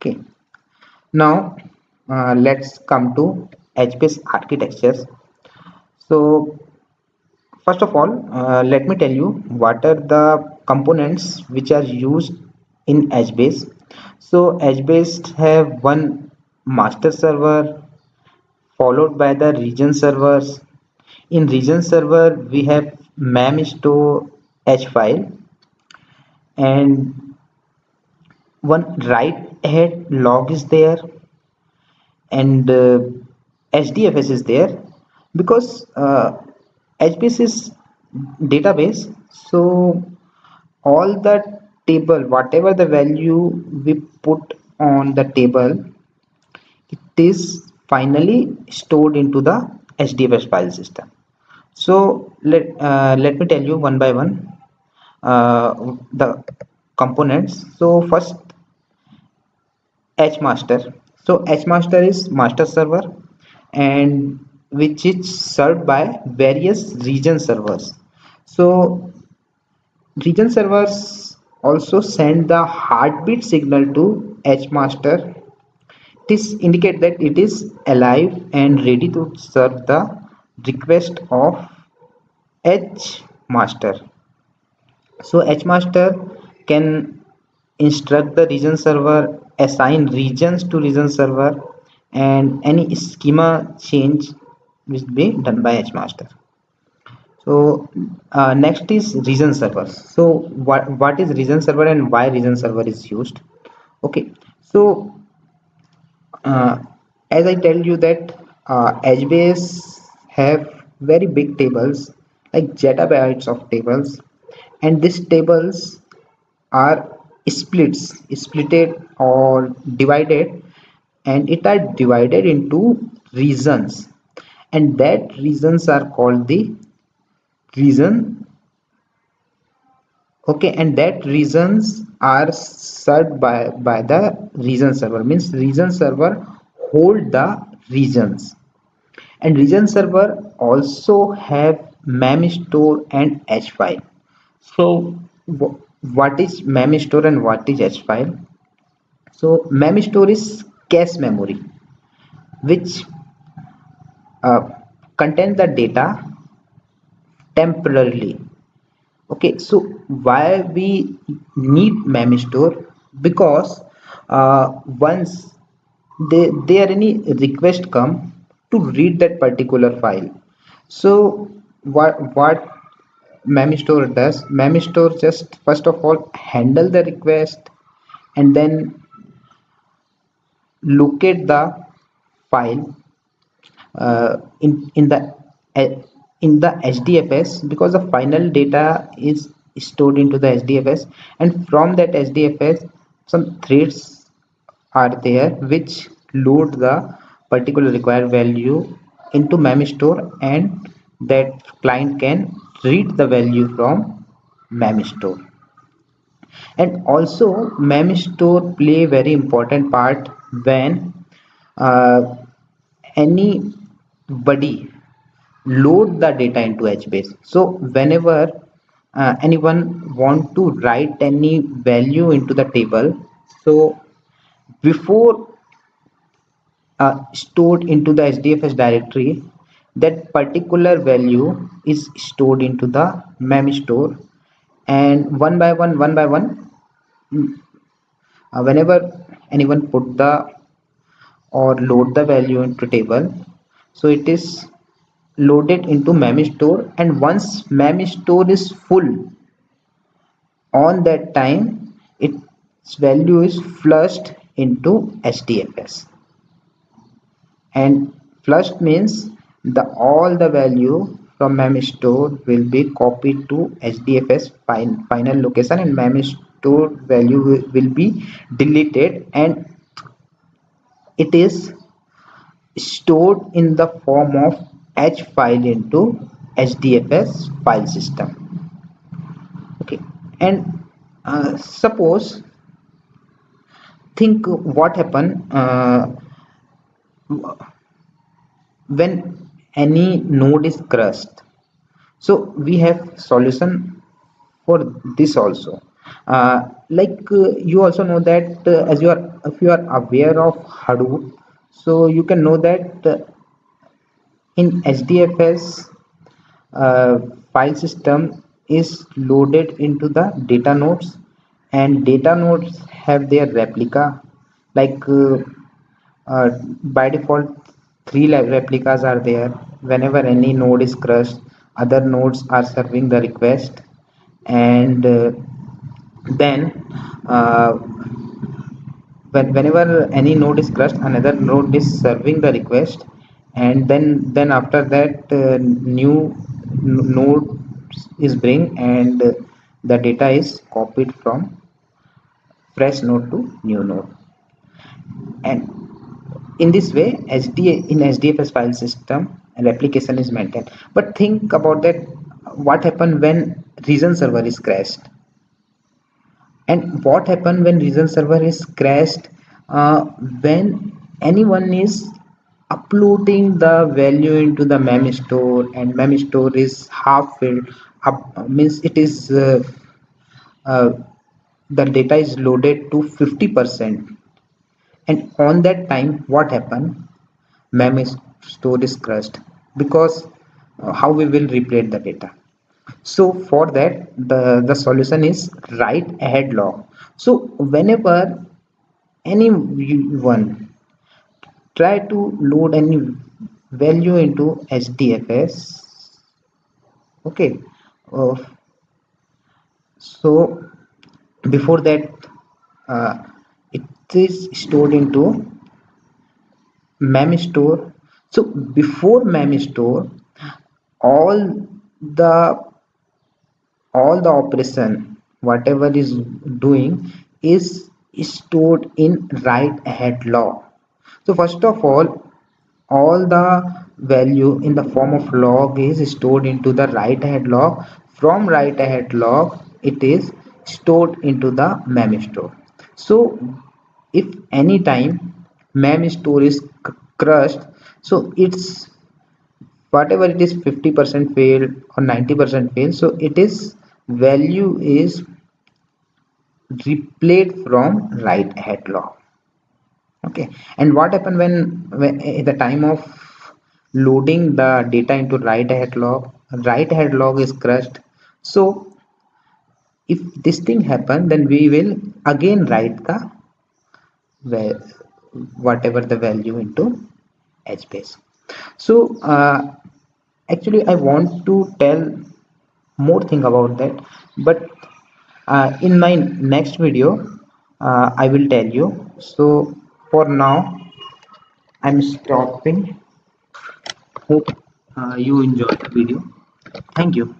Okay, now let's come to HBase architectures. So first of all, let me tell you what are the components which are used in HBase. So HBase have one master server followed by the region servers. In region server, we have memstore H file and one write ahead log is there, and HDFS is there because HBase is database. So all the table, whatever the value we put on the table, it is finally stored into the HDFS file system. So let me tell you one by one the components. So first, HMaster. So HMaster is master server and which is served by various region servers. So region servers also send the heartbeat signal to HMaster. This indicate that it is alive and ready to serve the request of HMaster. So HMaster can instruct the region server, assign regions to region server, and any schema change will be done by HMaster. So next is region server. So what is region server and why region server is used? Okay, so uh, as I tell you that HBase have very big tables like zettabytes of tables, and these tables are splitted or divided, and it are divided into regions, and that regions are called the region. Okay, and that regions are served by the region server, means region server hold the regions, and region server also have memstore and h file. So what is memstore and what is h file? So memstore is cache memory which uh, contain the data temporarily. Okay, so why we need memstore? Because once there any request come to read that particular file, so what memstore does, memstore just first of all handle the request and then locate the file in the uh, in the HDFS, because the final data is stored into the HDFS, and from that HDFS some threads are there which load the particular required value into memstore, and that client can read the value from memstore. And also memstore play very important part when uh, anybody load the data into HBase. So whenever anyone want to write any value into the table, so before stored into the HDFS directory, that particular value is stored into the memstore, and one by one, whenever anyone put the or load the value into table, so it is loaded into memstore, and once memstore is full, on that time its value is flushed into HDFS. And flushed means the all the value from memstore will be copied to HDFS final location, and memstore value will be deleted, and it is stored in the form of H file into HDFS file system. Okay, and suppose think what happen when any node is crushed. So we have solution for this also. You also know that as you are if you are aware of Hadoop, so you can know that in HDFS uh, file system is loaded into the data nodes, and data nodes have their replica, like by default three replicas are there. Whenever any node is crushed, other nodes are serving the request, and then uh, whenever any node is crushed, another node is serving the request, and then after that new node is bring, and the data is copied from fresh node to new node. And in this way, in HDFS file system, replication is maintained. But think about that, what happened when region server is crashed, and what happened when region server is crashed, when anyone is uploading the value into the mem store, and mem store is half filled up, means it is uh, the data is loaded to 50%, and on that time what happened, mem store is crushed, because how we will replay the data. So for that, the solution is write ahead log. So whenever anyone try to load any value into HDFS, okay, uh, so before that uh, it is stored into mem store. So before mem store, all the all the operation whatever is doing is stored in write ahead log. So first of all the value in the form of log is stored into the write ahead log. From write ahead log, it is stored into the mem store. So if any time mem store is crushed, so it's whatever it is 50% failed or 90% failed, so it is value is replayed from write ahead log. Okay, and what happened when at the time of loading the data into write ahead log is crushed. So if this thing happen, then we will again write the whatever the value into HBase. So actually I want to tell more thing about that, but in my next video I will tell you. So for now I'm stopping. Hope you enjoyed the video. Thank you.